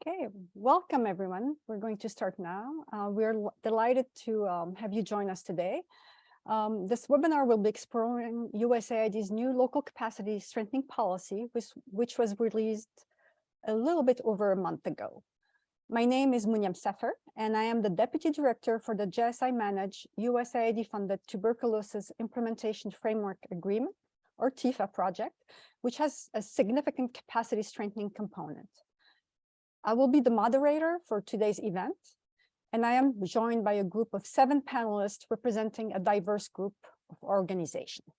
Okay, welcome everyone. We're going to start now. We're delighted to have you join us today. This webinar will be exploring USAID's new local capacity strengthening policy, which was released a little bit over a month ago. My name is Munyam Sefer, and I am the Deputy Director for the JSI-managed USAID-funded Tuberculosis Implementation Framework Agreement, or TIFA project, which has a significant capacity strengthening component. I will be the moderator for today's event, and I am joined by a group of 7 panelists representing a diverse group of organizations.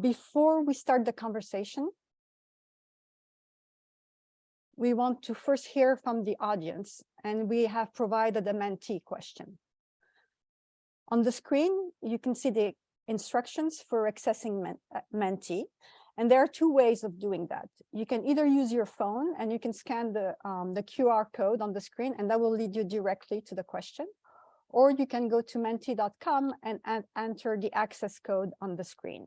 Before we start the conversation, we want to first hear from the audience, and we have provided a mentee question. On the screen, you can see the instructions for accessing mentee. And there are 2 ways of doing that. You can either use your phone and you can scan the QR code on the screen, and that will lead you directly to the question. Or you can go to mentee.com and enter the access code on the screen.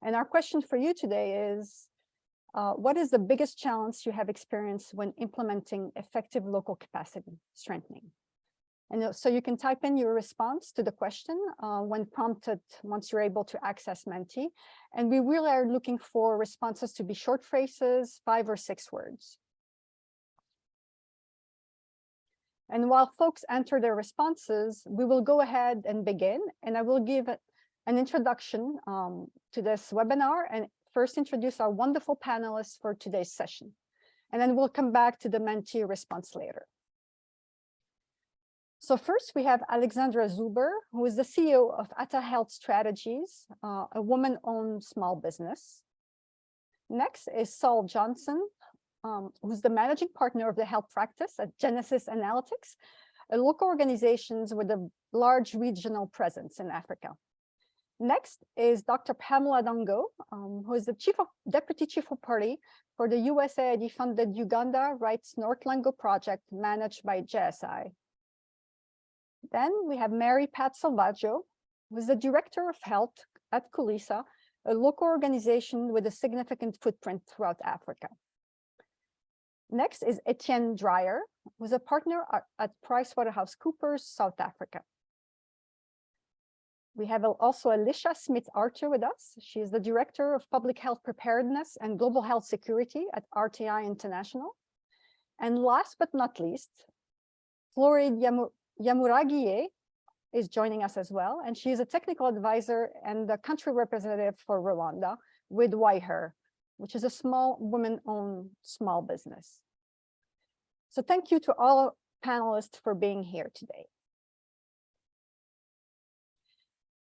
And our question for you today is, what is the biggest challenge you have experienced when implementing effective local capacity strengthening? And so you can type in your response to the question when prompted once you're able to access Mentee. And we really are looking for responses to be short phrases, 5 or 6 words. And while folks enter their responses, we will go ahead and begin. And I will give an introduction to this webinar and first introduce our wonderful panelists for today's session. And then we'll come back to the Mentee response later. So first, we have Alexandra Zuber, who is the CEO of Atta Health Strategies, a woman-owned small business. Next is Saul Johnson, who's the managing partner of the health practice at Genesis Analytics, a local organization with a large regional presence in Africa. Next is Dr. Pamela Dongo, who is the Deputy Chief of Party for the USAID-funded Uganda Rights North Lango project managed by JSI. Then we have Mary Pat Salvaggio, who is the Director of Health at Khulisa, a local organization with a significant footprint throughout Africa. Next is Etienne Dreyer, who is a partner at PricewaterhouseCoopers, South Africa. We have also Alicia Smith-Archer with us. She is the Director of Public Health Preparedness and Global Health Security at RTI International. And last but not least, Floride Yamuragiye is joining us as well, and she is a technical advisor and the country representative for Rwanda with WIHER, which is a small women-owned small business. So thank you to all panelists for being here today.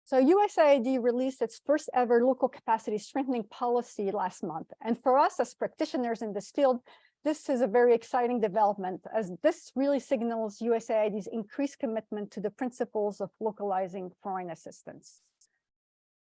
So USAID released its first ever local capacity strengthening policy last month. And for us as practitioners in this field, this is a very exciting development, as this really signals USAID's increased commitment to the principles of localizing foreign assistance.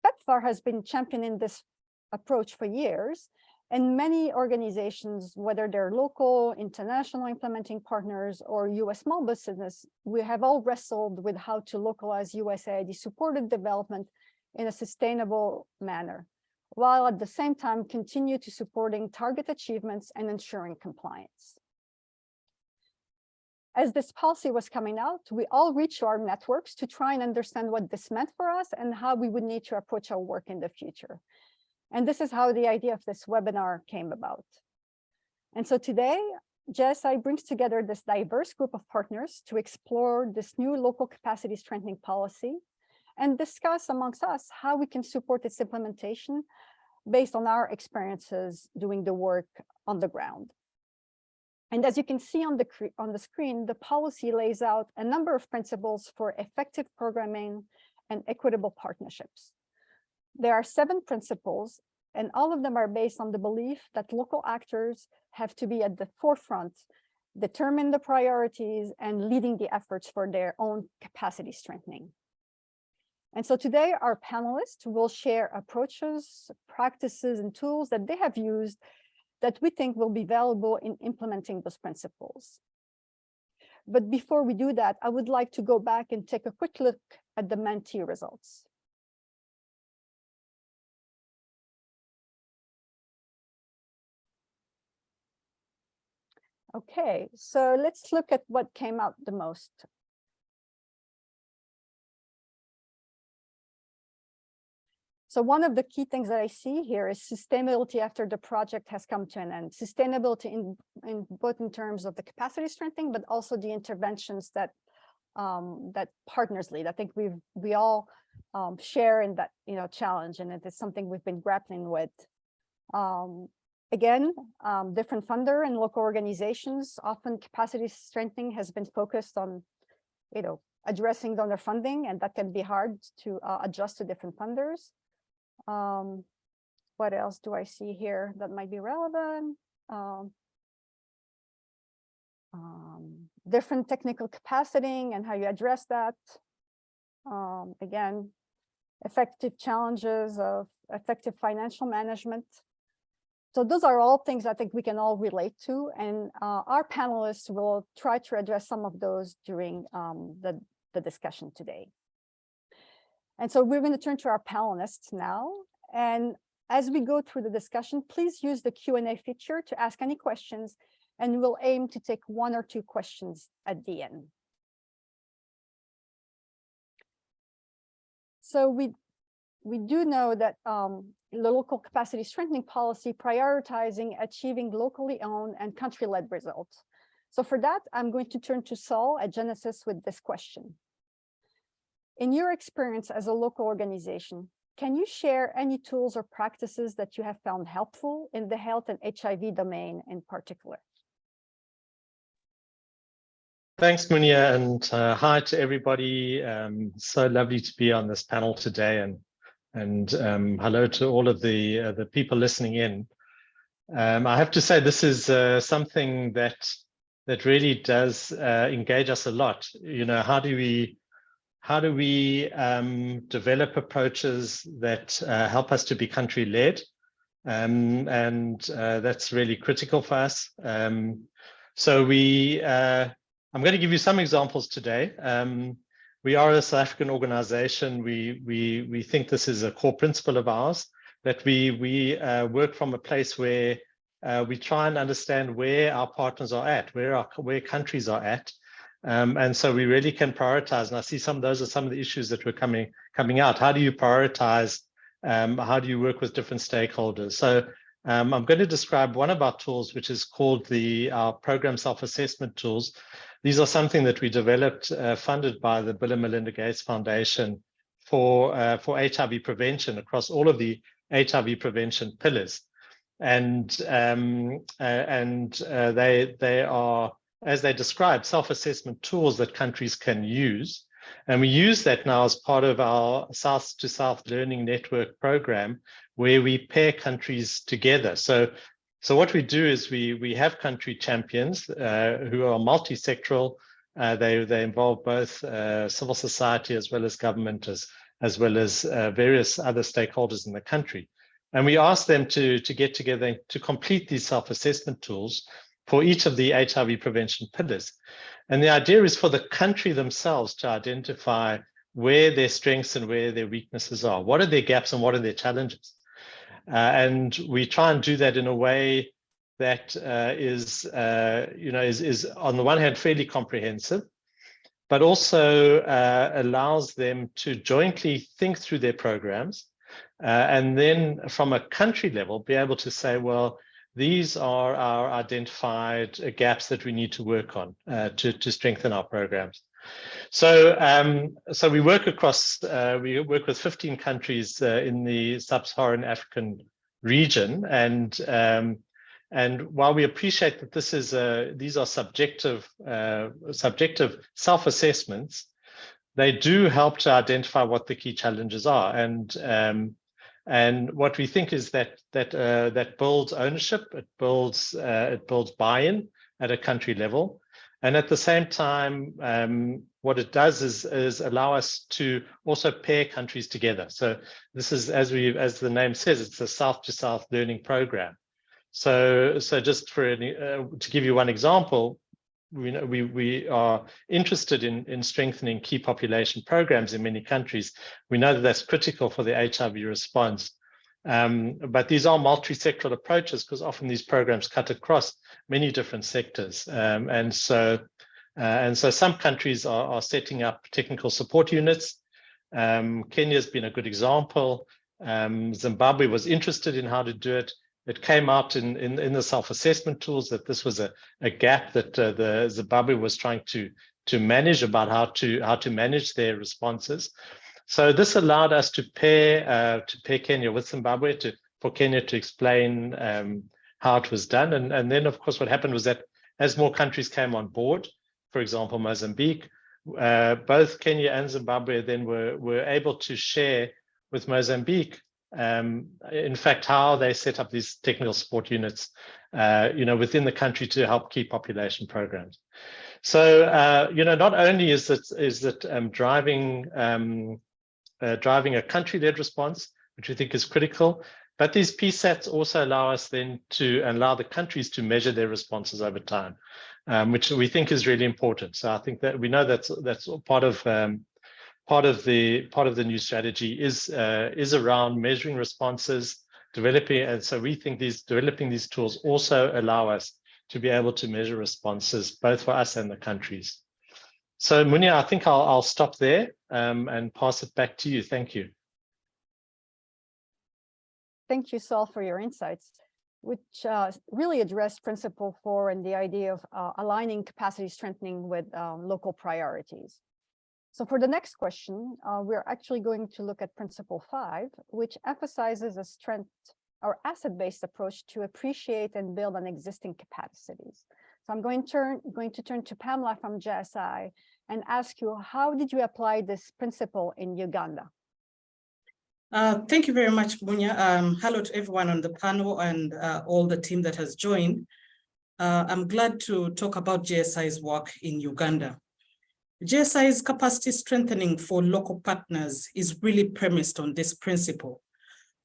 PEPFAR has been championing this approach for years, and many organizations, whether they're local, international implementing partners, or US small business, we have all wrestled with how to localize USAID-supported development in a sustainable manner, while at the same time continue to supporting target achievements and ensuring compliance. As this policy was coming out, we all reached our networks to try and understand what this meant for us and how we would need to approach our work in the future. And this is how the idea of this webinar came about. And so today, JSI brings together this diverse group of partners to explore this new local capacity strengthening policy and discuss amongst us how we can support its implementation based on our experiences doing the work on the ground. And as you can see on the screen, the policy lays out a number of principles for effective programming and equitable partnerships. There are 7 principles, and all of them are based on the belief that local actors have to be at the forefront, determine the priorities, and leading the efforts for their own capacity strengthening. And so today, our panelists will share approaches, practices, and tools that they have used that we think will be valuable in implementing those principles. But before we do that, I would like to go back and take a quick look at the Mentee results. Okay, so let's look at what came out the most. So one of the key things that I see here is sustainability after the project has come to an end. Sustainability in both in terms of the capacity strengthening, but also the interventions that that partners lead. I think we all share in that challenge, and it is something we've been grappling with. Again, different funder and local organizations, often capacity strengthening has been focused on, addressing donor funding, and that can be hard to adjust to different funders. What else do I see here that might be relevant? Different technical capacity and how you address that. Again, effective challenges of effective financial management. So those are all things I think we can all relate to, and our panelists will try to address some of those during the discussion today. And so we're going to turn to our panelists now. And as we go through the discussion, please use the Q&A feature to ask any questions, and we'll aim to take 1 or 2 questions at the end. So we do know that the local capacity strengthening policy prioritizing achieving locally owned and country-led results. So for that, I'm going to turn to Saul at Genesis with this question. In your experience as a local organization, can you share any tools or practices that you have found helpful in the health and HIV domain in particular? Thanks, Munia, and hi to everybody. So lovely to be on this panel today, and hello to all of the people listening in. I have to say this is something that really does engage us a lot. How do we develop approaches that help us to be country-led, and that's really critical for us. So I'm going to give you some examples today. We are a South African organization. We think this is a core principle of ours, that we work from a place where we try and understand where our partners are at, where countries are at. And so we really can prioritize. And I see those are some of the issues that were coming out. How do you prioritize? How do you work with different stakeholders? So I'm going to describe one of our tools, which is called our program self-assessment tools. These are something that we developed, funded by the Bill and Melinda Gates Foundation for HIV prevention across all of the HIV prevention pillars. And they are, as they describe, self-assessment tools that countries can use. And we use that now as part of our South to South Learning Network program, where we pair countries together. So what we do is we have country champions who are multi-sectoral. They involve both civil society as well as government, as well as various other stakeholders in the country. And we ask them to get together to complete these self-assessment tools for each of the HIV prevention pillars. And the idea is for the country themselves to identify where their strengths and where their weaknesses are. What are their gaps and what are their challenges? And we try and do that in a way that is on the one hand fairly comprehensive, but also allows them to jointly think through their programs, and then from a country level be able to say, well, these are our identified gaps that we need to work on to strengthen our programs. So we work with 15 countries in the sub-Saharan African region, and while we appreciate that these are subjective self-assessments, they do help to identify what the key challenges are, and what we think is that builds ownership, it builds buy-in at a country level. And at the same time, what it does is allow us to also pair countries together. So this is, as the name says, it's a South to South learning program. So just to give you one example, we are interested in strengthening key population programs in many countries. We know that that's critical for the HIV response. But these are multi-sectoral approaches because often these programs cut across many different sectors. And so some countries are setting up technical support units. Kenya has been a good example. Zimbabwe was interested in how to do it. It came out in the self-assessment tools that this was a gap that the Zimbabwe was trying to manage about how to manage their responses. So this allowed us to pair Kenya with Zimbabwe for Kenya to explain how it was done. And then, of course, what happened was that as more countries came on board, for example, Mozambique, both Kenya and Zimbabwe then were able to share with Mozambique, in fact, how they set up these technical support units, within the country to help key population programs. So, not only is it driving a country-led response, which we think is critical, but these PSATs also allow us then to allow the countries to measure their responses over time, which we think is really important. So I think that we know that's part of the new strategy is around measuring responses, developing, and so we think developing these tools also allow us to be able to measure responses both for us and the countries. So Munia, I think I'll stop there and pass it back to you. Thank you. Thank you, Saul, for your insights, which really address Principle 4 and the idea of aligning capacity strengthening with local priorities. So for the next question, we're actually going to look at Principle 5, which emphasizes a strength or asset-based approach to appreciate and build on existing capacities. So I'm going to turn to Pamela from JSI and ask you, how did you apply this principle in Uganda? Thank you very much, Munya. Hello to everyone on the panel and all the team that has joined. I'm glad to talk about JSI's work in Uganda. JSI's capacity strengthening for local partners is really premised on this principle.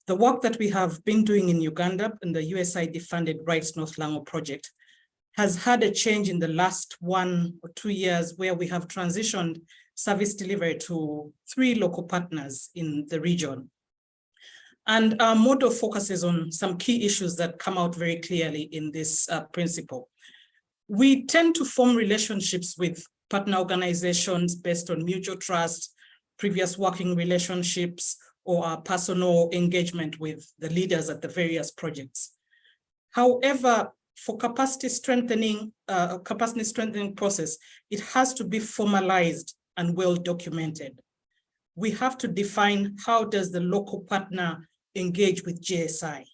The work that we have been doing in Uganda in the USAID-funded Rights North Lango project has had a change in the last 1 or 2 years where we have transitioned service delivery to 3 local partners in the region. And our model focuses on some key issues that come out very clearly in this principle. We tend to form relationships with partner organizations based on mutual trust, previous working relationships, or our personal engagement with the leaders at the various projects. However, for capacity strengthening process, it has to be formalized and well documented. We have to define how does the local partner engage with JSI?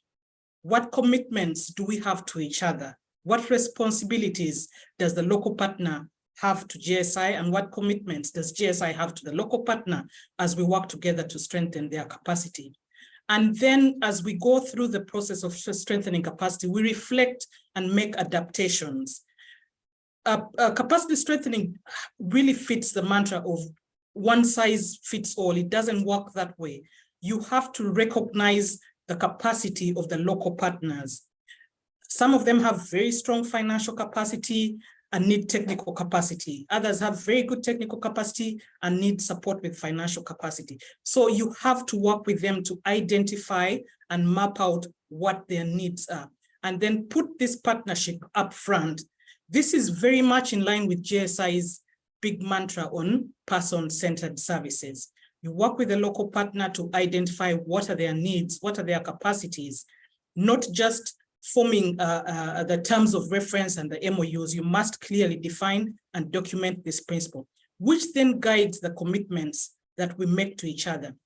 What commitments do we have to each other? What responsibilities does the local partner have to JSI, and what commitments does JSI have to the local partner as we work together to strengthen their capacity? And then as we go through the process of strengthening capacity, we reflect and make adaptations. Capacity strengthening really fits the mantra of one size fits all. It doesn't work that way. You have to recognize the capacity of the local partners. Some of them have very strong financial capacity and need technical capacity. Others have very good technical capacity and need support with financial capacity. So you have to work with them to identify and map out what their needs are, and then put this partnership up front. This is very much in line with JSI's big mantra on person-centered services. You work with a local partner to identify what are their needs, what are their capacities, not just forming the terms of reference and the MOUs. You must clearly define and document this principle, which then guides the commitments that we make to each other.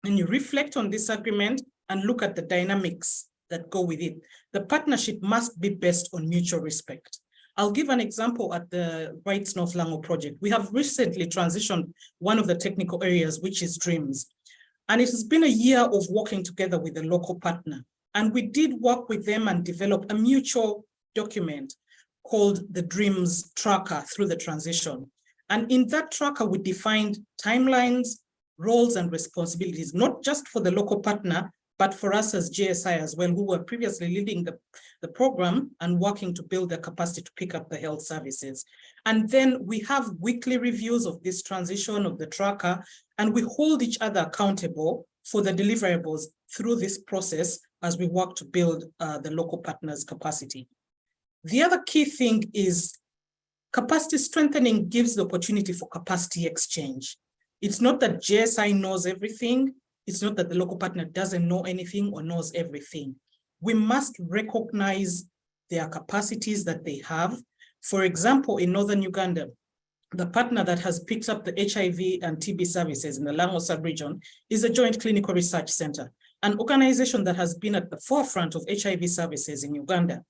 And you reflect on this agreement and look at the dynamics that go with it. The partnership must be based on mutual respect. I'll give an example at the Rights North Lango project. We have recently transitioned one of the technical areas, which is DREAMS. And it has been a year of working together with a local partner. And we did work with them and develop a mutual document called the DREAMS Tracker through the transition. And in that tracker, we defined timelines, roles, and responsibilities, not just for the local partner, but for us as JSI as well, who were previously leading the program and working to build the capacity to pick up the health services. And then we have weekly reviews of this transition of the tracker, and we hold each other accountable for the deliverables through this process as we work to build the local partners' capacity. The other key thing is capacity strengthening gives the opportunity for capacity exchange. It's not that GSI knows everything. It's not that the local partner doesn't know anything or knows everything. We must recognize their capacities that they have. For example, in Northern Uganda, the partner that has picked up the HIV and TB services in the Lango sub-region is a Joint Clinical Research Center, an organization that has been at the forefront of HIV services in Uganda.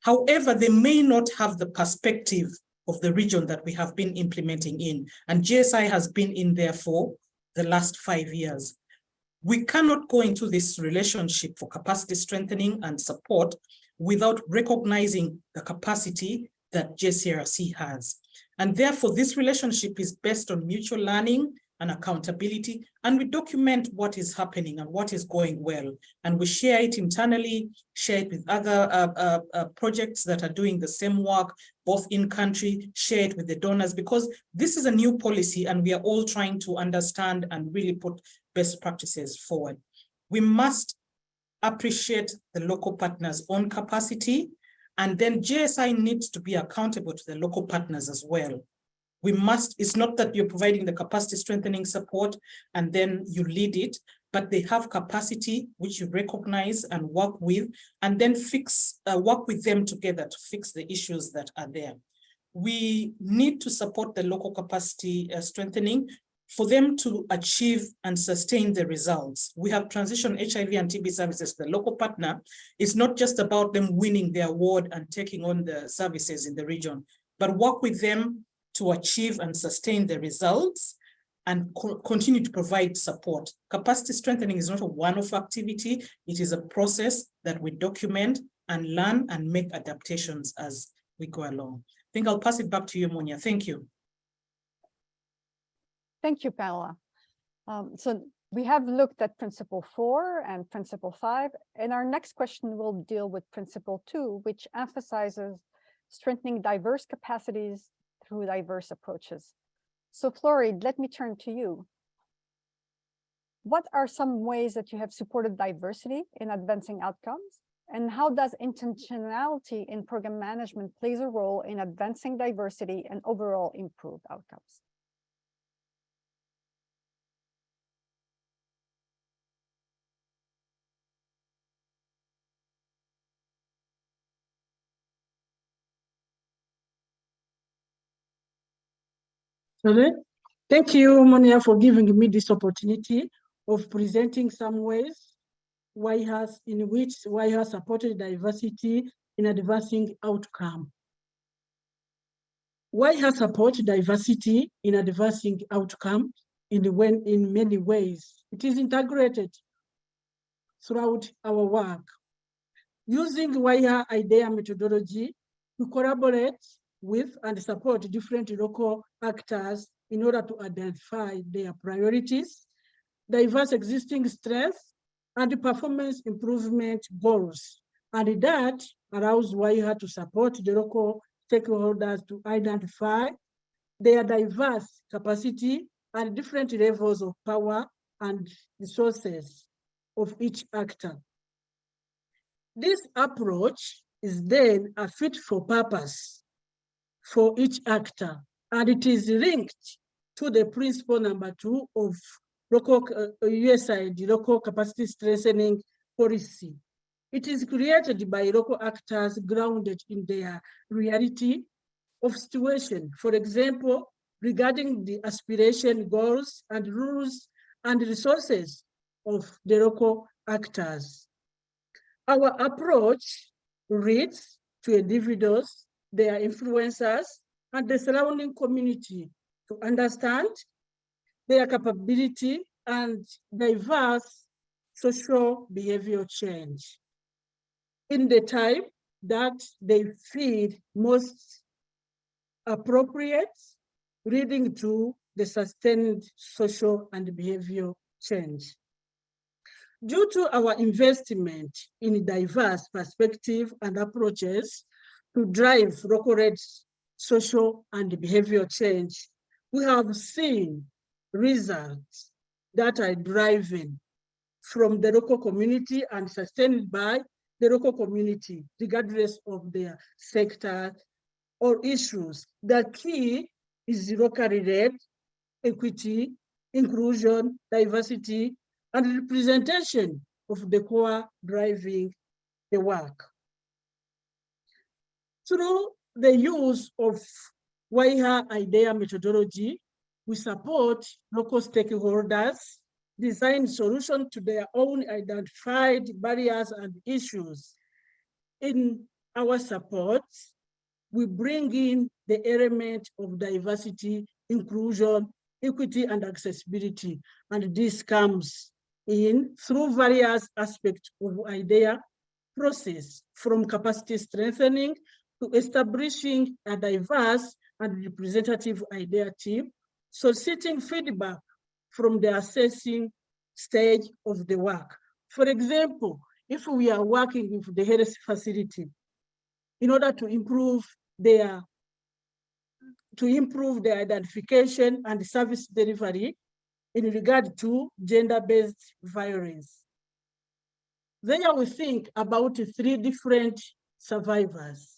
However, they may not have the perspective of the region that we have been implementing in, and GSI has been in there for the last 5 years. We cannot go into this relationship for capacity strengthening and support without recognizing the capacity that JCRC has. And therefore, this relationship is based on mutual learning and accountability, and we document what is happening and what is going well. And we share it internally, share it with other projects that are doing the same work, both in country, share it with the donors, because this is a new policy and we are all trying to understand and really put best practices forward. We must appreciate the local partners' own capacity, and then GSI needs to be accountable to the local partners as well. We must, it's not that you're providing the capacity strengthening support and then you lead it, but they have capacity which you recognize and work with, and then work with them together to fix the issues that are there. We need to support the local capacity strengthening for them to achieve and sustain the results. We have transitioned HIV and TB services to the local partner. It's not just about them winning the award and taking on the services in the region, but work with them to achieve and sustain the results and continue to provide support. Capacity strengthening is not a one-off activity. It is a process that we document and learn and make adaptations as we go along. I think I'll pass it back to you, Munya. Thank you. Thank you, Pamela. So we have looked at Principle 4 and Principle 5, and our next question will deal with Principle 2, which emphasizes strengthening diverse capacities through diverse approaches. So Florid, let me turn to you. What are some ways that you have supported diversity in advancing outcomes? And how does intentionality in program management plays a role in advancing diversity and overall improved outcomes? Thank you, Monia, for giving me this opportunity of presenting some ways in which WIHA supported diversity in advancing outcome. WIHA supports diversity in advancing outcome in many ways. It is integrated throughout our work. Using WIHA IDEA methodology, we collaborate with and support different local actors in order to identify their priorities, diverse existing strengths, and performance improvement goals. And that allows WIHA to support the local stakeholders to identify their diverse capacity and different levels of power and resources of each actor. This approach is then a fit for purpose for each actor, and it is linked to the principle number 2 of local USAID, local capacity strengthening policy. It is created by local actors grounded in their reality of situation. For example, regarding the aspiration, goals, and rules and resources of the local actors. Our approach reads to individuals, their influencers, and the surrounding community to understand their capability and diverse social behavioral change in the time that they feel most appropriate, leading to the sustained social and behavioral change. Due to our investment in diverse perspectives and approaches to drive local-led social and behavioral change, we have seen results that are driving from the local community and sustained by the local community, regardless of their sector or issues. The key is locally led, equity, inclusion, diversity, and representation of the core driving the work. Through the use of WIHA IDEA methodology, we support local stakeholders, design solutions to their own identified barriers and issues. In our support, we bring in the element of diversity, inclusion, equity, and accessibility. And this comes in through various aspects of IDEA process, from capacity strengthening to establishing a diverse and representative IDEA team, soliciting feedback from the assessing stage of the work. For example, if we are working with the health facility in order to improve their identification and service delivery in regard to gender-based violence. There we think about 3 different survivors.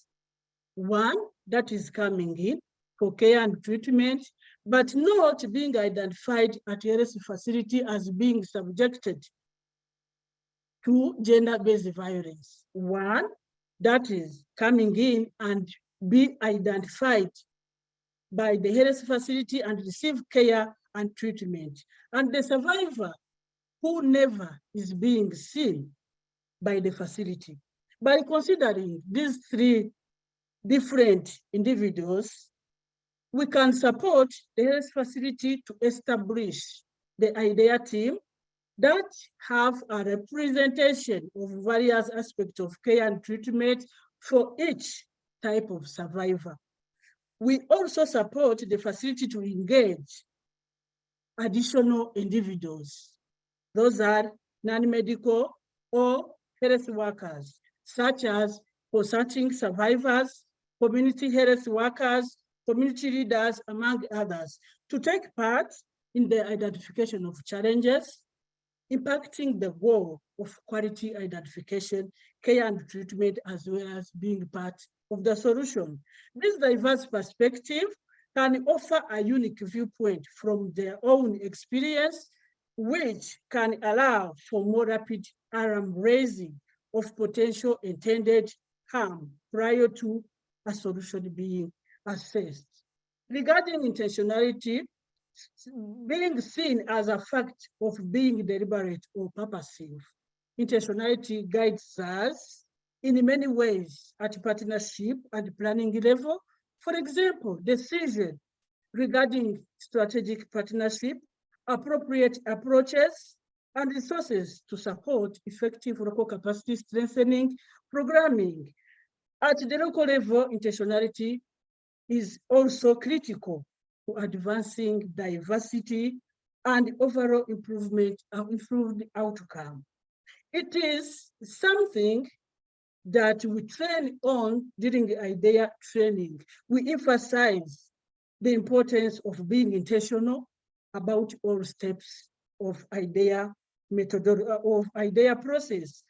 One that is coming in for care and treatment, but not being identified at a health facility as being subjected to gender-based violence. One that is coming in and be identified by the health facility and receive care and treatment. And the survivor who never is being seen by the facility. By considering these 3 different individuals, we can support the health facility to establish the IDEA team that have a representation of various aspects of care and treatment for each type of survivor. We also support the facility to engage additional individuals. Those are non-medical or health workers, such as consulting survivors, community health workers, community leaders, among others, to take part in the identification of challenges, impacting the goal of quality identification, care and treatment, as well as being part of the solution. This diverse perspective can offer a unique viewpoint from their own experience, which can allow for more rapid alarm raising of potential intended harm prior to a solution being assessed. Regarding intentionality, being seen as a fact of being deliberate or purposive, intentionality guides us in many ways at partnership and planning level. For example, decision regarding strategic partnership, appropriate approaches, and resources to support effective local capacity strengthening programming. At the local level, intentionality is also critical to advancing diversity and overall improvement of improved outcome. It is something that we train on during the IDEA training. We emphasize the importance of being intentional about all steps of IDEA methodology, of IDEA process,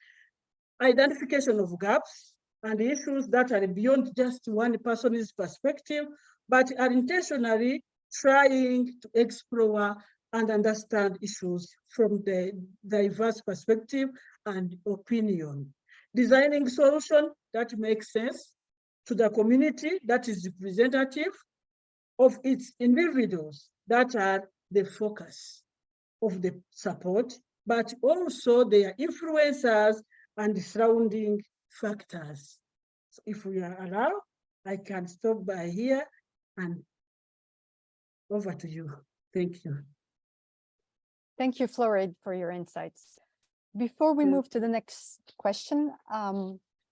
identification of gaps and issues that are beyond just one person's perspective, but are intentionally trying to explore and understand issues from the diverse perspective and opinion. Designing solution that makes sense to the community that is representative of its individuals that are the focus of the support, but also their influencers and surrounding factors. So if we are allowed, I can stop by here and over to you. Thank you. Thank you, Florid, for your insights. Before we move to the next question,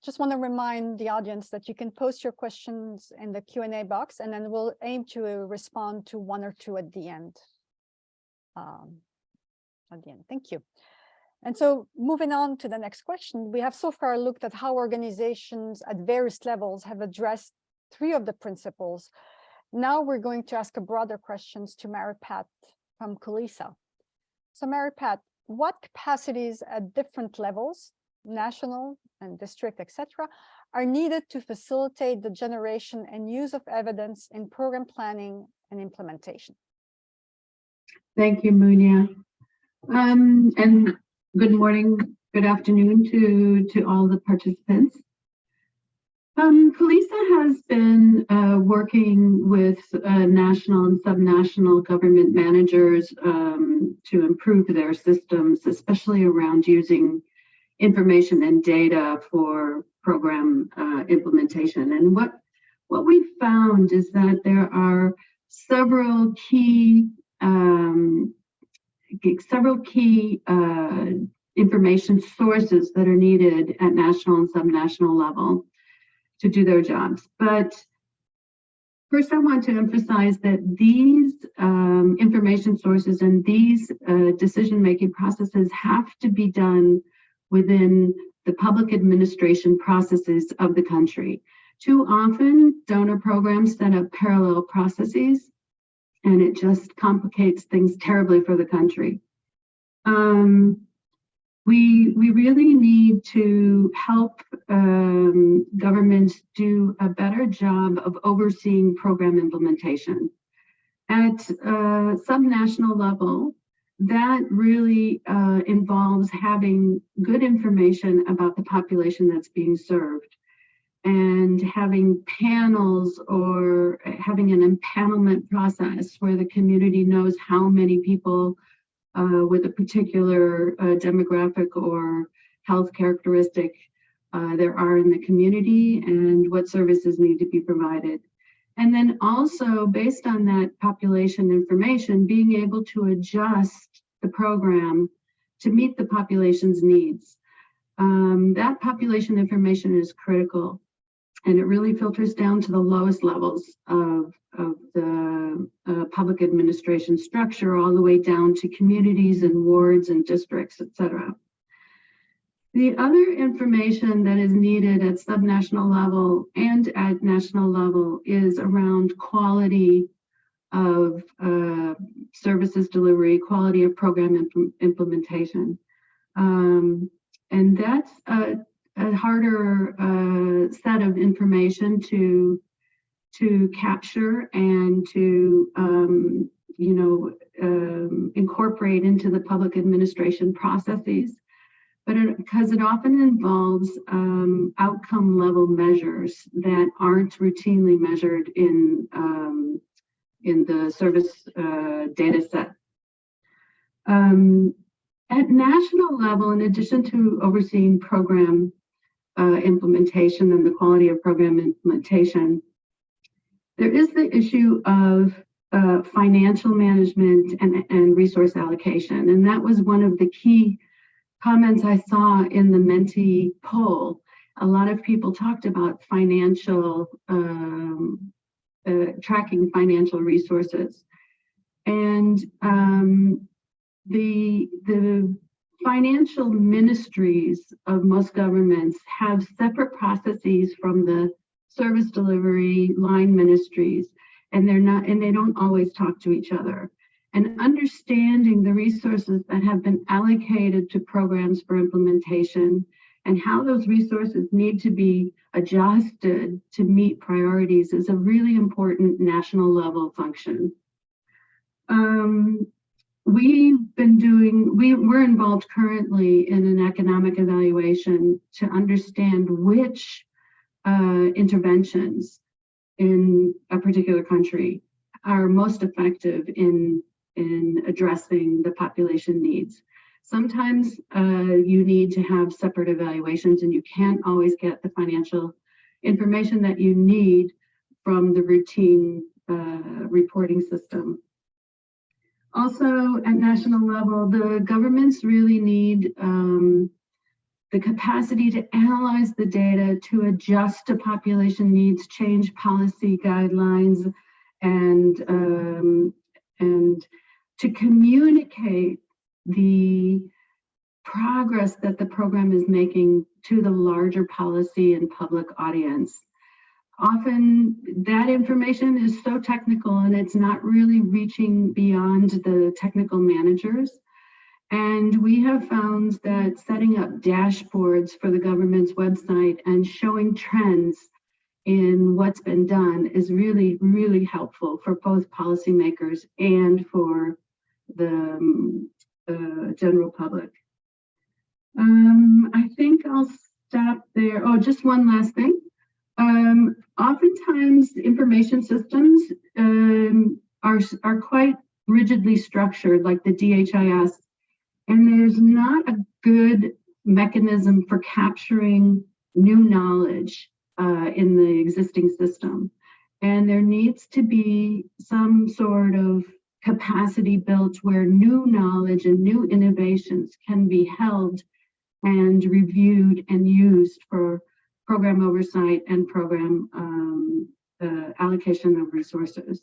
just want to remind the audience that you can post your questions in the Q&A box, and then we'll aim to respond to 1 or 2 at the end. Thank you. And so moving on to the next question, we have so far looked at how organizations at various levels have addressed 3 of the principles. Now we're going to ask a broader questions to Mary Pat from Khulisa. So Mary Pat, what capacities at different levels, national and district, etc., are needed to facilitate the generation and use of evidence in program planning and implementation. Thank you, Munia. And good morning, good afternoon to all the participants. Khulisa has been working with national and subnational government managers to improve their systems, especially around using information and data for program implementation. And what we found is that there are several key information sources that are needed at national and subnational level to do their jobs. But first, I want to emphasize that these information sources and these decision-making processes have to be done within the public administration processes of the country. Too often, donor programs set up parallel processes, and it just complicates things terribly for the country. We really need to help governments do a better job of overseeing program implementation. At subnational level, that really involves having good information about the population that's being served, and having panels or having an empanelment process where the community knows how many people with a particular demographic or health characteristic there are in the community and what services need to be provided. And then also, based on that population information, being able to adjust the program to meet the population's needs. That population information is critical, and it really filters down to the lowest levels of the public administration structure, all the way down to communities and wards and districts, etc. The other information that is needed at subnational level and at national level is around quality of services delivery, quality of program implementation. And that's a harder set of information to capture and to incorporate into the public administration processes, but because it often involves outcome level measures that aren't routinely measured in the service data set. At national level, in addition to overseeing program implementation and the quality of program implementation, there is the issue of financial management and resource allocation. And that was one of the key comments I saw in the Menti poll. A lot of people talked about financial, tracking financial resources. And the financial ministries of most governments have separate processes from the service delivery line ministries, and they don't always talk to each other. And understanding the resources that have been allocated to programs for implementation and how those resources need to be adjusted to meet priorities is a really important national level function. We're involved currently in an economic evaluation to understand which interventions in a particular country are most effective in addressing the population needs. Sometimes you need to have separate evaluations, and you can't always get the financial information that you need from the routine reporting system. Also, at national level, the governments really need the capacity to analyze the data, to adjust to population needs, change policy guidelines, and to communicate the progress that the program is making to the larger policy and public audience. Often that information is so technical and it's not really reaching beyond the technical managers. And we have found that setting up dashboards for the government's website and showing trends in what's been done is really, really helpful for both policymakers and for the general public. I think I'll stop there. Oh, just one last thing. Oftentimes information systems are quite rigidly structured, like the DHIS, and there's not a good mechanism for capturing new knowledge in the existing system. And there needs to be some sort of capacity built where new knowledge and new innovations can be held and reviewed and used for program oversight and program allocation of resources.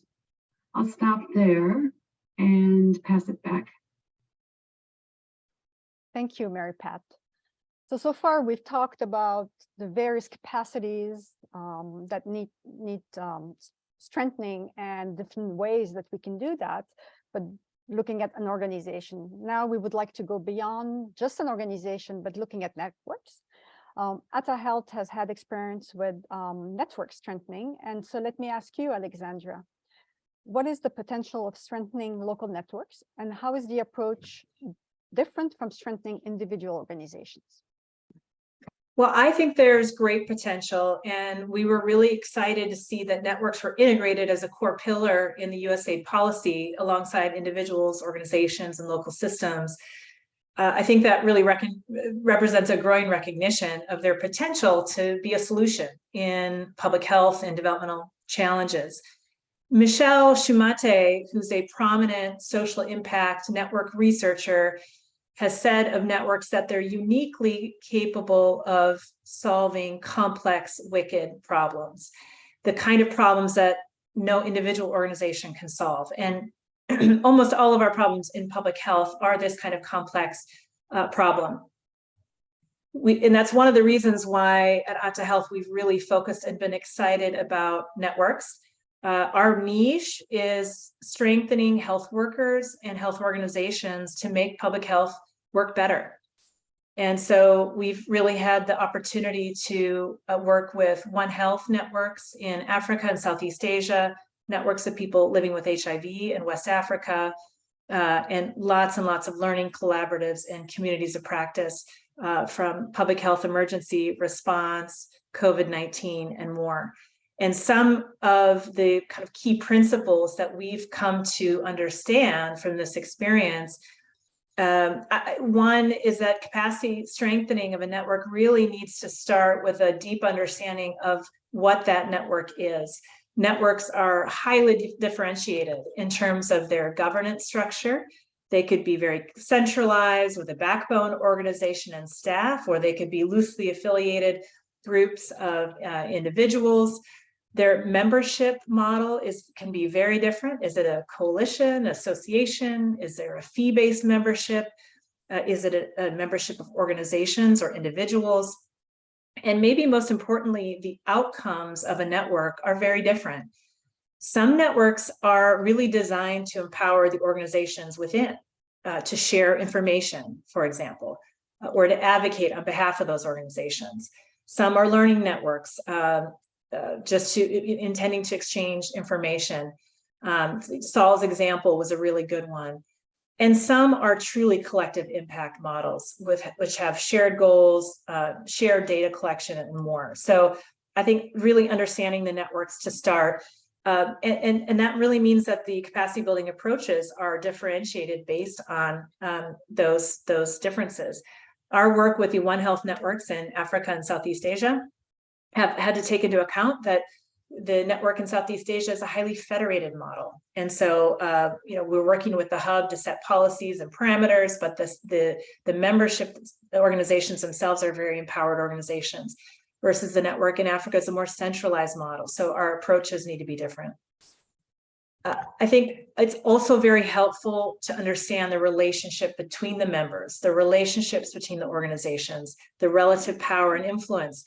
I'll stop there and pass it back. Thank you, Mary Pat. So far we've talked about the various capacities that need strengthening and different ways that we can do that, but looking at an organization. Now we would like to go beyond just an organization, but looking at networks. Atta Health has had experience with network strengthening. And so let me ask you, Alexandra, what is the potential of strengthening local networks, and how is the approach different from strengthening individual organizations? Well, I think there's great potential, and we were really excited to see that networks were integrated as a core pillar in the USAID policy alongside individuals, organizations, and local systems. I think that really represents a growing recognition of their potential to be a solution in public health and developmental challenges. Michelle Shumate, who's a prominent social impact network researcher, has said of networks that they're uniquely capable of solving complex, wicked problems, the kind of problems that no individual organization can solve. And almost all of our problems in public health are this kind of complex problem. And that's one of the reasons why at Atta Health we've really focused and been excited about networks. Our niche is strengthening health workers and health organizations to make public health work better. And so we've really had the opportunity to work with One Health networks in Africa and Southeast Asia, networks of people living with HIV in West Africa, and lots of learning collaboratives and communities of practice from public health emergency response, COVID-19, and more. And some of the kind of key principles that we've come to understand from this experience, one is that capacity strengthening of a network really needs to start with a deep understanding of what that network is. Networks are highly differentiated in terms of their governance structure. They could be very centralized with a backbone organization and staff, or they could be loosely affiliated groups of individuals. Their membership model can be very different. Is it a coalition, association? Is there a fee-based membership? Is it a membership of organizations or individuals? And maybe most importantly, the outcomes of a network are very different. Some networks are really designed to empower the organizations within, to share information, for example, or to advocate on behalf of those organizations. Some are learning networks, just intending to exchange information. Saul's example was a really good one. And some are truly collective impact models which have shared goals, shared data collection, and more. So I think really understanding the networks to start, and that really means that the capacity building approaches are differentiated based on those differences. Our work with the One Health networks in Africa and Southeast Asia have had to take into account that the network in Southeast Asia is a highly federated model. And so, we're working with the hub to set policies and parameters, but the membership organizations themselves are very empowered organizations, versus the network in Africa is a more centralized model. So our approaches need to be different. I think it's also very helpful to understand the relationship between the members, the relationships between the organizations, the relative power and influence.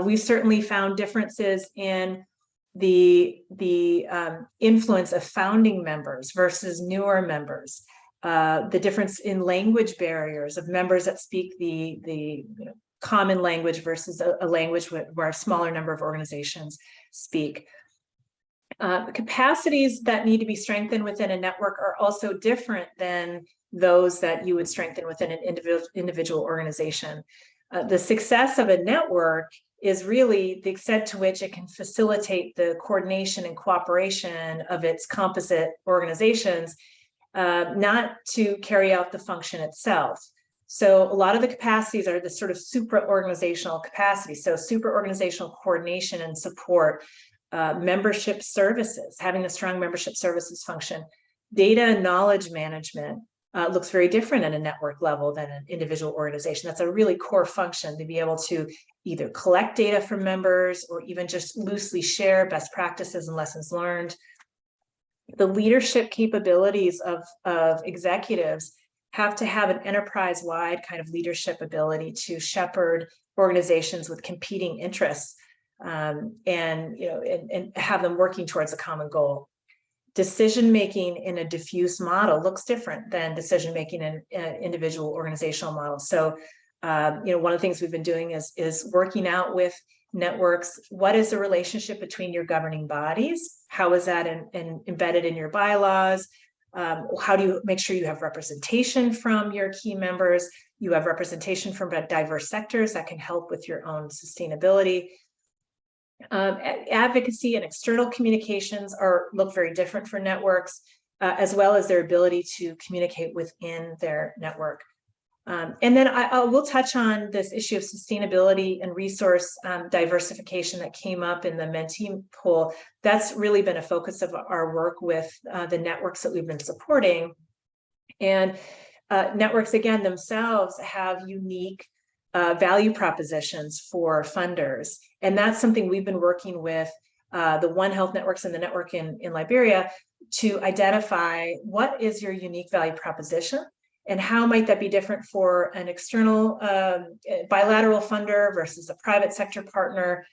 We've certainly found differences in the influence of founding members versus newer members. the difference in language barriers of members that speak the common language versus a language where a smaller number of organizations speak. Capacities that need to be strengthened within a network are also different than those that you would strengthen within an individual organization. The success of a network is really the extent to which it can facilitate the coordination and cooperation of its composite organizations, not to carry out the function itself. So a lot of the capacities are the sort of supra-organizational capacities. So supra-organizational coordination and support, membership services, having a strong membership services function, data and knowledge management looks very different at a network level than an individual organization. That's a really core function, to be able to either collect data from members or even just loosely share best practices and lessons learned. The leadership capabilities of executives have to have an enterprise-wide kind of leadership ability to shepherd organizations with competing interests, and have them working towards a common goal. Decision-making in a diffuse model looks different than decision-making in an individual organizational model. So, one of the things we've been doing is working out with networks, what is the relationship between your governing bodies? How is that embedded in your bylaws? How do you make sure you have representation from your key members? You have representation from diverse sectors that can help with your own sustainability. Advocacy and external communications look very different for networks, as well as their ability to communicate within their network. And then I will touch on this issue of sustainability and resource diversification that came up in the mentee poll. That's really been a focus of our work with the networks that we've been supporting. And networks, again, themselves have unique value propositions for funders. And that's something we've been working with the One Health networks and the network in Liberia to identify what is your unique value proposition and how might that be different for an external bilateral funder versus a private sector partner,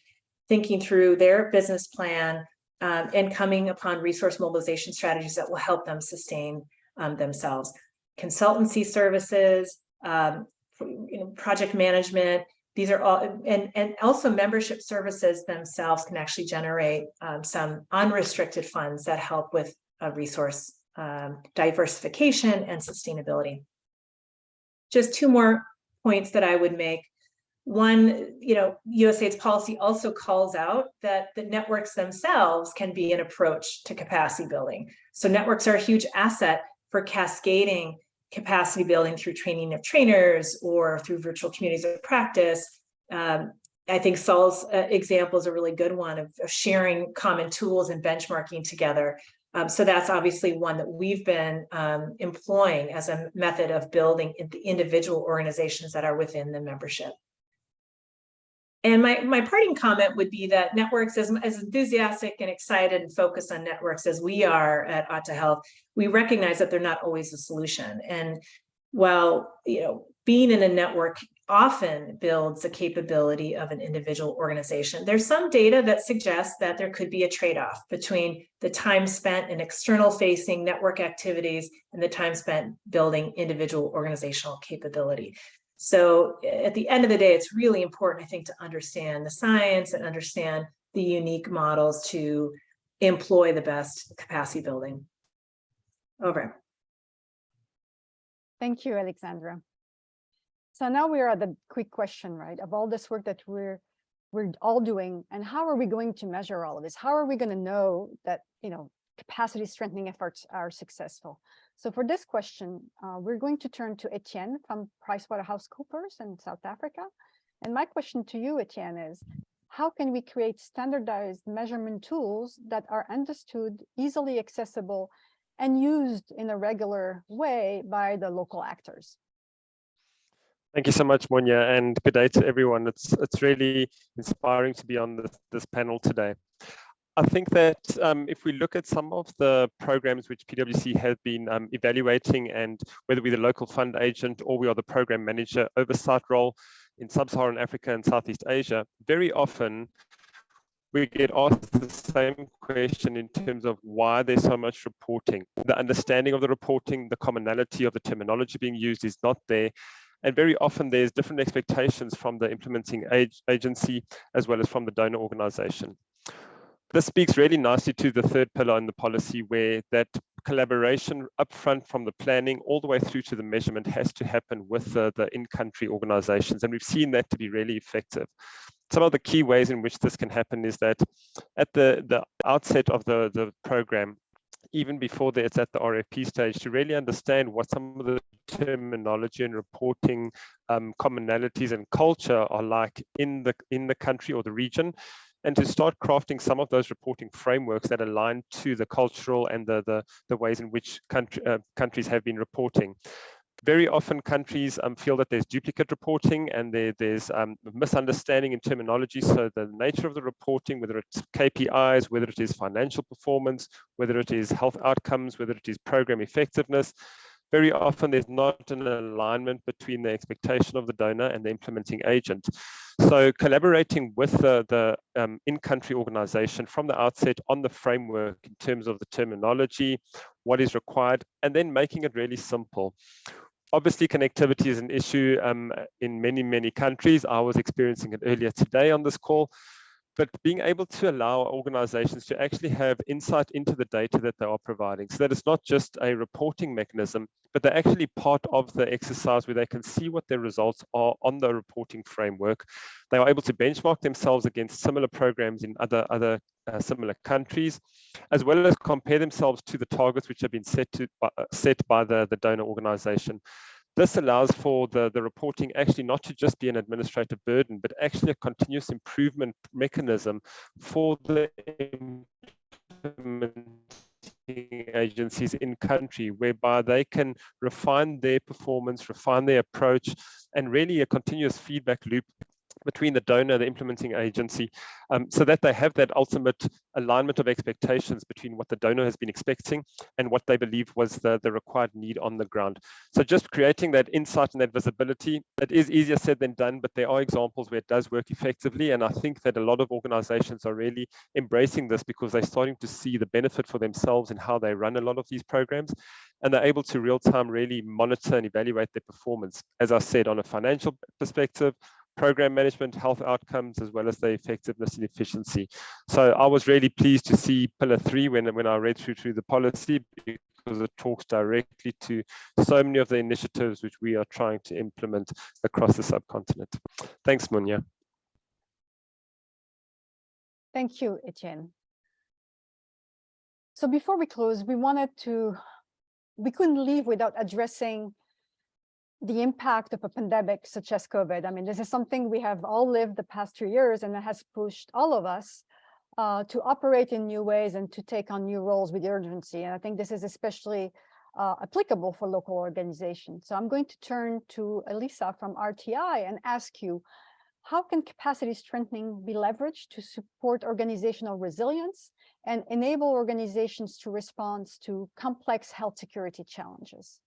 thinking through their business plan and coming upon resource mobilization strategies that will help them sustain themselves. Consultancy services, project management, these are all, and also membership services themselves can actually generate some unrestricted funds that help with resource diversification and sustainability. Just two more points that I would make. One, USAID's policy also calls out that the networks themselves can be an approach to capacity building. So networks are a huge asset for cascading capacity building through training of trainers or through virtual communities of practice. I think Saul's example is a really good one of sharing common tools and benchmarking together. So that's obviously one that we've been employing as a method of building the individual organizations that are within the membership. And my parting comment would be that networks, as enthusiastic and excited and focused on networks as we are at Atta Health, we recognize that they're not always a solution. And while being in a network often builds the capability of an individual organization, there's some data that suggests that there could be a trade-off between the time spent in external-facing network activities and the time spent building individual organizational capability. So at the end of the day, it's really important, I think, to understand the science and understand the unique models to employ the best capacity building. Over. Thank you, Alexandra. So now we're at the quick question, right? Of all this work that we're all doing, and how are we going to measure all of this? How are we going to know that capacity strengthening efforts are successful? So for this question, we're going to turn to Etienne from PricewaterhouseCoopers in South Africa. And my question to you, Etienne, is how can we create standardized measurement tools that are understood, easily accessible, and used in a regular way by the local actors? Thank you so much, Monia, and good day to everyone. It's really inspiring to be on this panel today. I think that if we look at some of the programs which PwC has been evaluating, and whether we're the local fund agent or we are the program manager oversight role in Sub-Saharan Africa and Southeast Asia, very often we get asked the same question in terms of why there's so much reporting. The understanding of the reporting, the commonality of the terminology being used is not there. And very often there's different expectations from the implementing agency as well as from the donor organization. This speaks really nicely to the third pillar in the policy, where that collaboration upfront from the planning all the way through to the measurement has to happen with the in-country organizations. And we've seen that to be really effective. Some of the key ways in which this can happen is that at the outset of the program, even before it's at the RFP stage, to really understand what some of the terminology and reporting commonalities and culture are like in the country or the region, and to start crafting some of those reporting frameworks that align to the cultural and the ways in which countries have been reporting. Very often countries feel that there's duplicate reporting and there's misunderstanding in terminology. So the nature of the reporting, whether it's KPIs, whether it is financial performance, whether it is health outcomes, whether it is program effectiveness, very often there's not an alignment between the expectation of the donor and the implementing agent. So collaborating with the in-country organization from the outset on the framework in terms of the terminology, what is required, and then making it really simple. Obviously, connectivity is an issue in many countries. I was experiencing it earlier today on this call. But being able to allow organizations to actually have insight into the data that they are providing, so that it's not just a reporting mechanism, but they're actually part of the exercise where they can see what their results are on the reporting framework. They are able to benchmark themselves against similar programs in other similar countries, as well as compare themselves to the targets which have been set by the donor organization. This allows for the reporting actually not to just be an administrative burden, but actually a continuous improvement mechanism for the implementing agencies in country, whereby they can refine their performance, refine their approach, and really a continuous feedback loop between the donor and the implementing agency, so that they have that ultimate alignment of expectations between what the donor has been expecting and what they believe was the required need on the ground. So just creating that insight and that visibility, it is easier said than done, but there are examples where it does work effectively. And I think that a lot of organizations are really embracing this because they're starting to see the benefit for themselves in how they run a lot of these programs. And they're able to real time really monitor and evaluate their performance, as I said, on a financial perspective, program management, health outcomes, as well as the effectiveness and efficiency. So I was really pleased to see Pillar 3 when I read through the policy, because it talks directly to so many of the initiatives which we are trying to implement across the subcontinent. Thanks, Munya. Thank you, Etienne. So before we close, we couldn't leave without addressing the impact of a pandemic such as COVID. I mean, this is something we have all lived the past 2 years, and it has pushed all of us to operate in new ways and to take on new roles with urgency. And I think this is especially applicable for local organizations. So I'm going to turn to Elisa from RTI and ask you, how can capacity strengthening be leveraged to support organizational resilience and enable organizations to respond to complex health security challenges?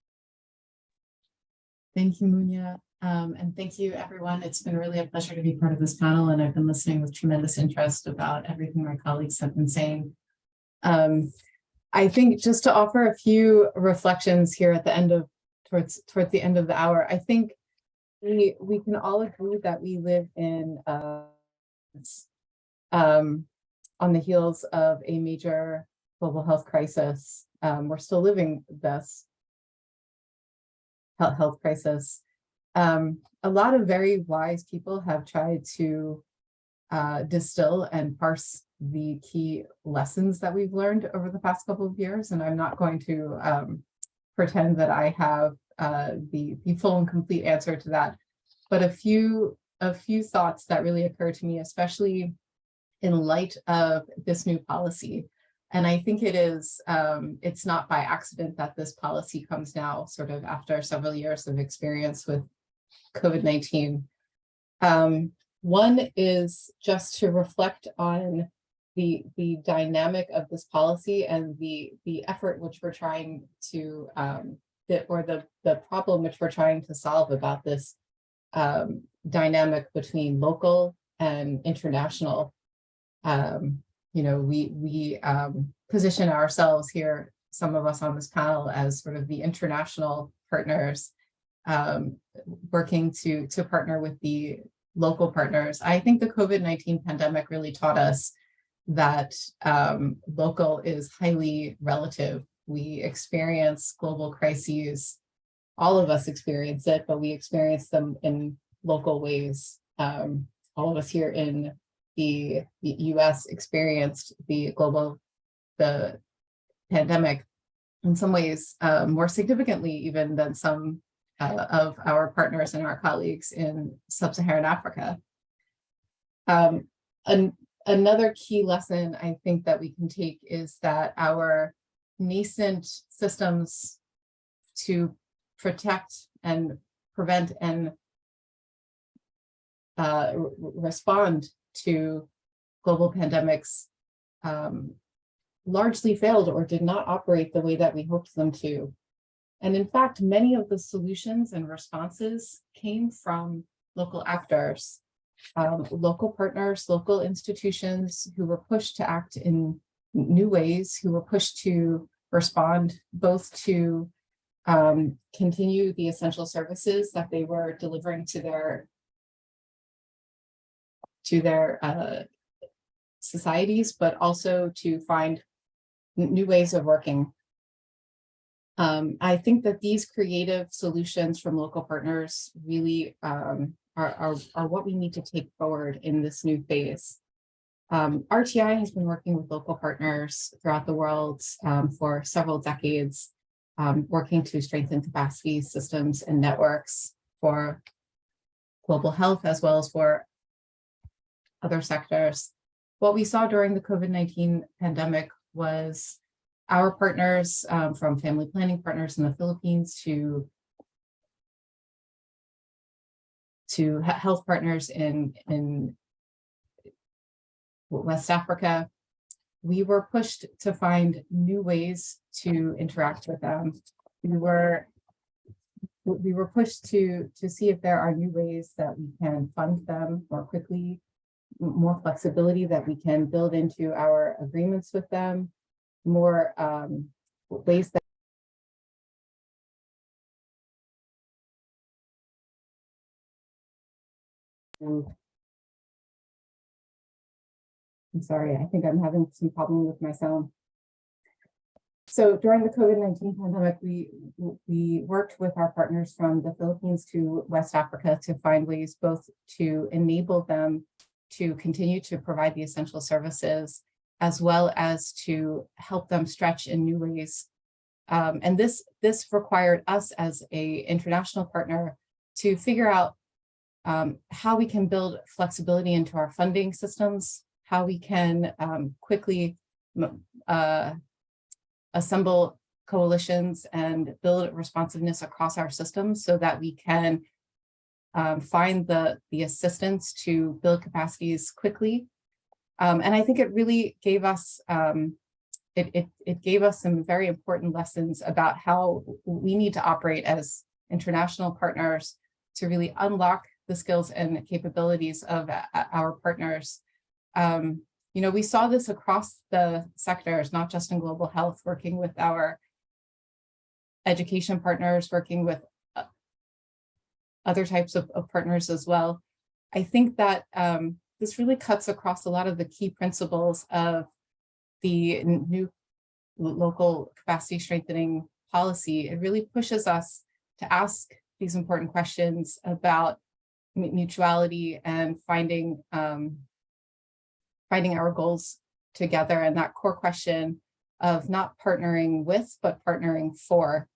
Thank you, Munya. And thank you, everyone. It's been really a pleasure to be part of this panel, and I've been listening with tremendous interest about everything my colleagues have been saying. I think just to offer a few reflections here at the end of, towards the end of the hour, I think we can all agree that we live in on the heels of a major global health crisis. We're still living this health crisis. A lot of very wise people have tried to distill and parse the key lessons that we've learned over the past couple of years, and I'm not going to pretend that I have the full and complete answer to that, but a few thoughts that really occur to me, especially in light of this new policy. And I think it is, it's not by accident that this policy comes now, sort of after several years of experience with COVID-19. One is just to reflect on the dynamic of this policy and the effort which we're trying to, the problem which we're trying to solve about this dynamic between local and international. You know, we position ourselves here, some of us on this panel, as sort of the international partners working to partner with the local partners. I think the COVID-19 pandemic really taught us that local is highly relative. We experience global crises. All of us experience it, but we experience them in local ways. All of us here in the US experienced the pandemic in some ways more significantly even than some of our partners and our colleagues in sub-Saharan Africa. Another key lesson I think that we can take is that our nascent systems to protect and prevent and respond to global pandemics largely failed or did not operate the way that we hoped them to. And in fact, many of the solutions and responses came from local actors, local partners, local institutions who were pushed to act in new ways, who were pushed to respond both to continue the essential services that they were delivering to their societies, but also to find new ways of working. I think that these creative solutions from local partners really are what we need to take forward in this new phase. RTI has been working with local partners throughout the world for several decades, working to strengthen capacity systems and networks for global health as well as for other sectors. What we saw during the COVID-19 pandemic was our partners, from family planning partners in the Philippines to health partners in West Africa, we were pushed to find new ways to interact with them. We were pushed to see if there are new ways that we can fund them more quickly, more flexibility that we can build into our agreements with them, more ways that I'm sorry, I think I'm having some problem with my sound. So during the COVID-19 pandemic, we worked with our partners from the Philippines to West Africa to find ways both to enable them to continue to provide the essential services, as well as to help them stretch in new ways. And this required us as an international partner to figure out how we can build flexibility into our funding systems, how we can quickly assemble coalitions and build responsiveness across our systems so that we can find the assistance to build capacities quickly. And I think it really gave us, it gave us some very important lessons about how we need to operate as international partners to really unlock the skills and capabilities of our partners. You know, we saw this across the sectors, not just in global health, working with our education partners, working with other types of partners as well. I think that this really cuts across a lot of the key principles of the new local capacity strengthening policy. It really pushes us to ask these important questions about mutuality and finding our goals together, and that core question of not partnering with, but partnering for.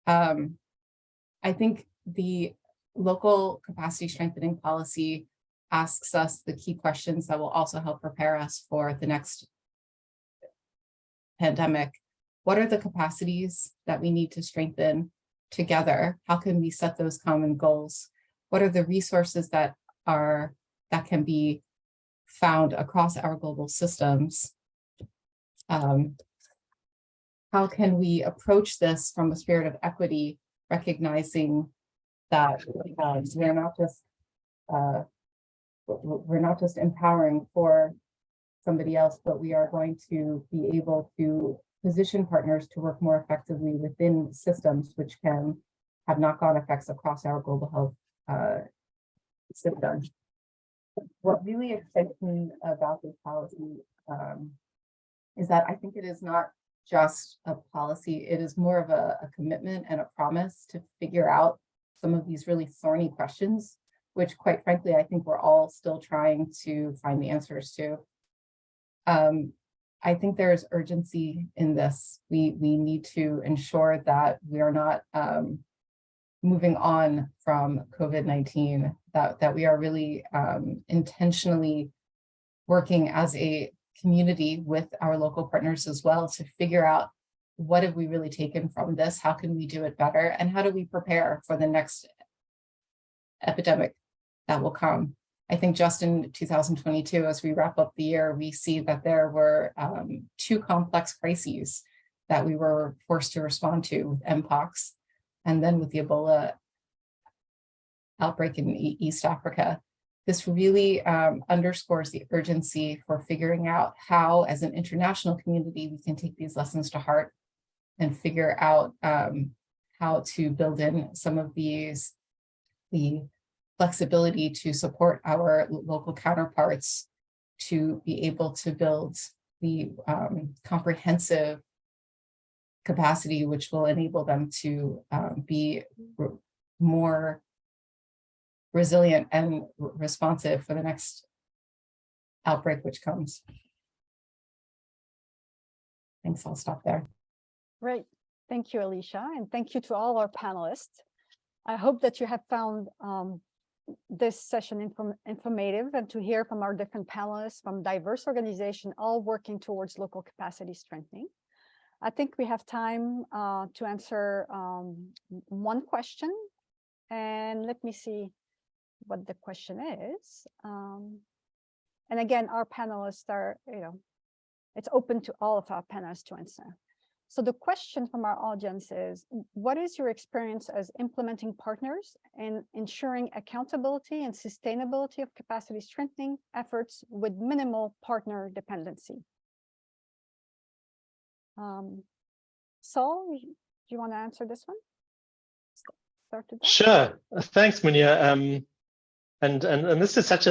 I think the local capacity strengthening policy asks us the key questions that will also help prepare us for the next pandemic. What are the capacities that we need to strengthen together? How can we set those common goals? What are the resources that can be found across our global systems? How can we approach this from a spirit of equity, recognizing that we're not just empowering for somebody else, but we are going to be able to position partners to work more effectively within systems which can have knock-on effects across our global health system. What really excites me about this policy is that I think it is not just a policy, it is more of a commitment and a promise to figure out some of these really thorny questions, which quite frankly, I think we're all still trying to find the answers to. I think there is urgency in this. We need to ensure that we are not moving on from COVID-19, that we are really intentionally working as a community with our local partners as well to figure out what have we really taken from this, how can we do it better, and how do we prepare for the next epidemic that will come. I think just in 2022, as we wrap up the year, we see that there were 2 complex crises that we were forced to respond to, with Mpox and then with the Ebola outbreak in East Africa. This really underscores the urgency for figuring out how, as an international community, we can take these lessons to heart and figure out how to build in some of the flexibility to support our local counterparts to be able to build the comprehensive capacity which will enable them to be more resilient and responsive for the next outbreak which comes. Thanks, I'll stop there. Great, thank you, Alicia, and thank you to all our panelists. I hope that you have found this session informative, and to hear from our different panelists from diverse organizations, all working towards local capacity strengthening. I think we have time to answer one question, and let me see what the question is. And again, our panelists are, it's open to all of our panelists to answer. So the question from our audience is, what is your experience as implementing partners in ensuring accountability and sustainability of capacity strengthening efforts with minimal partner dependency? Saul, do you want to answer this one? Start with that. Sure. Thanks, Munia. And this is such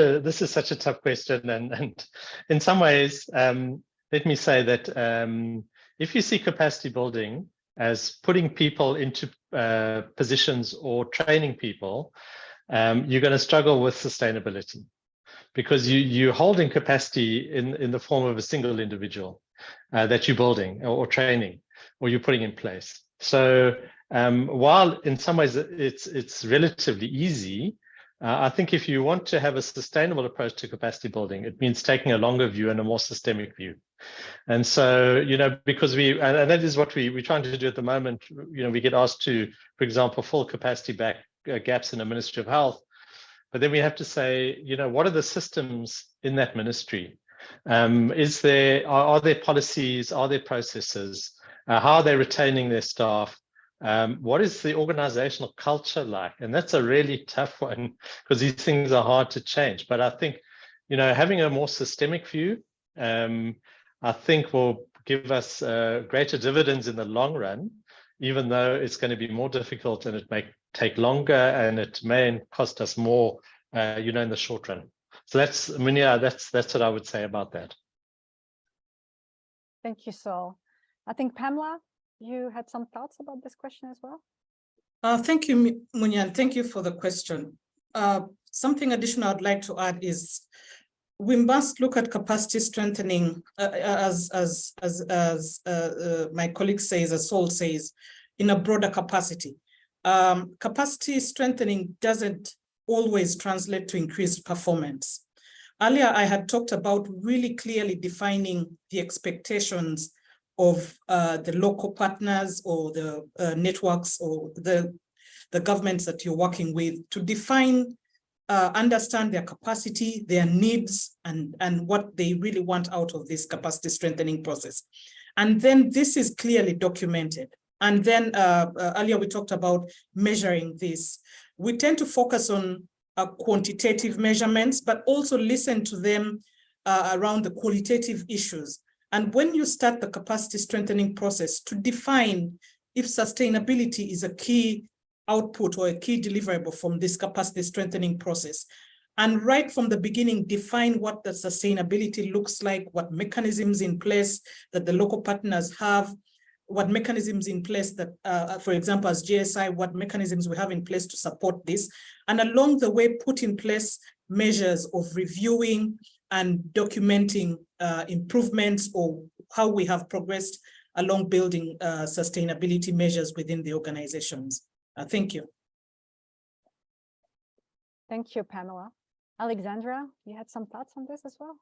a tough question, and in some ways, let me say that if you see capacity building as putting people into positions or training people, you're going to struggle with sustainability, because you're holding capacity in the form of a single individual that you're building or training or you're putting in place. So while in some ways it's relatively easy, I think if you want to have a sustainable approach to capacity building, it means taking a longer view and a more systemic view. And so, because and that is what we're trying to do at the moment. We get asked to, for example, fill capacity gaps in the Ministry of Health, but then we have to say, what are the systems in that ministry? Are there policies? Are there processes? How are they retaining their staff? What is the organizational culture like? And that's a really tough one, because these things are hard to change. But I think, having a more systemic view, I think will give us greater dividends in the long run, even though it's going to be more difficult and it may take longer and it may cost us more, in the short run. So that's what I would say about that. Thank you, Saul. I think Pamela, you had some thoughts about this question as well? Thank you, Munia, and thank you for the question. Something additional I'd like to add is we must look at capacity strengthening, as my colleague says, as Saul says, in a broader capacity. Capacity strengthening doesn't always translate to increased performance. Earlier, I had talked about really clearly defining the expectations of the local partners or the networks or the governments that you're working with, to define, understand their capacity, their needs, and what they really want out of this capacity strengthening process. And then this is clearly documented. And then earlier we talked about measuring this. We tend to focus on quantitative measurements, but also listen to them around the qualitative issues. And when you start the capacity strengthening process, to define if sustainability is a key output or a key deliverable from this capacity strengthening process. And right from the beginning, define what the sustainability looks like, what mechanisms in place that the local partners have, what mechanisms in place that, for example, as GSI, what mechanisms we have in place to support this. And along the way, put in place measures of reviewing and documenting improvements or how we have progressed along building sustainability measures within the organizations. Thank you. Thank you, Pamela. Alexandra, you had some thoughts on this as well?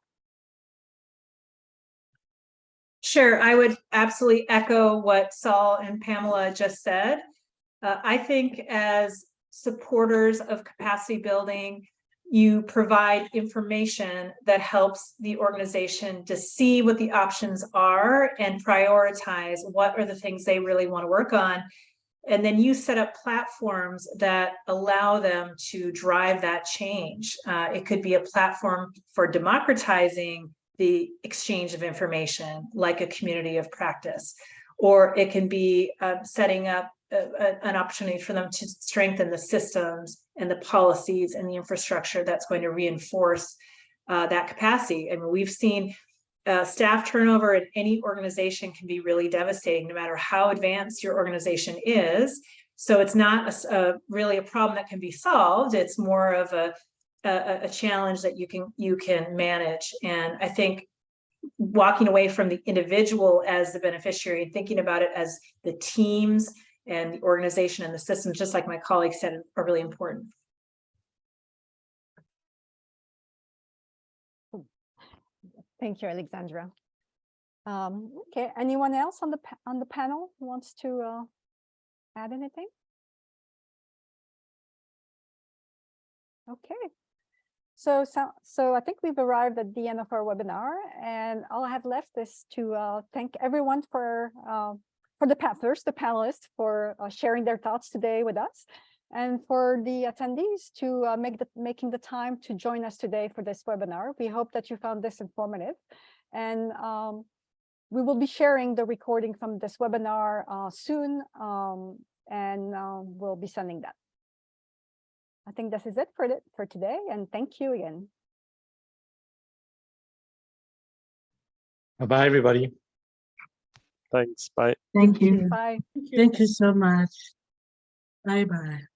Sure, I would absolutely echo what Saul and Pamela just said. I think as supporters of capacity building, you provide information that helps the organization to see what the options are and prioritize what are the things they really want to work on. And then you set up platforms that allow them to drive that change. It could be a platform for democratizing the exchange of information, like a community of practice, or it can be setting up an opportunity for them to strengthen the systems and the policies and the infrastructure that's going to reinforce that capacity. And we've seen staff turnover in any organization can be really devastating, no matter how advanced your organization is. So it's not really a problem that can be solved. It's more of a challenge that you can manage. And I think walking away from the individual as the beneficiary and thinking about it as the teams and the organization and the systems, just like my colleague said, are really important. Thank you, Alexandra. Okay, anyone else on the panel who wants to add anything? Okay, so I think we've arrived at the end of our webinar, and all I have left is to thank everyone for the panelists for sharing their thoughts today with us, and for the attendees to making the time to join us today for this webinar. We hope that you found this informative, and we will be sharing the recording from this webinar soon, and we'll be sending that. I think this is it for today, and thank you again. Bye, everybody. Thanks. Bye. Thank you. Bye. Thank you so much. Bye-bye.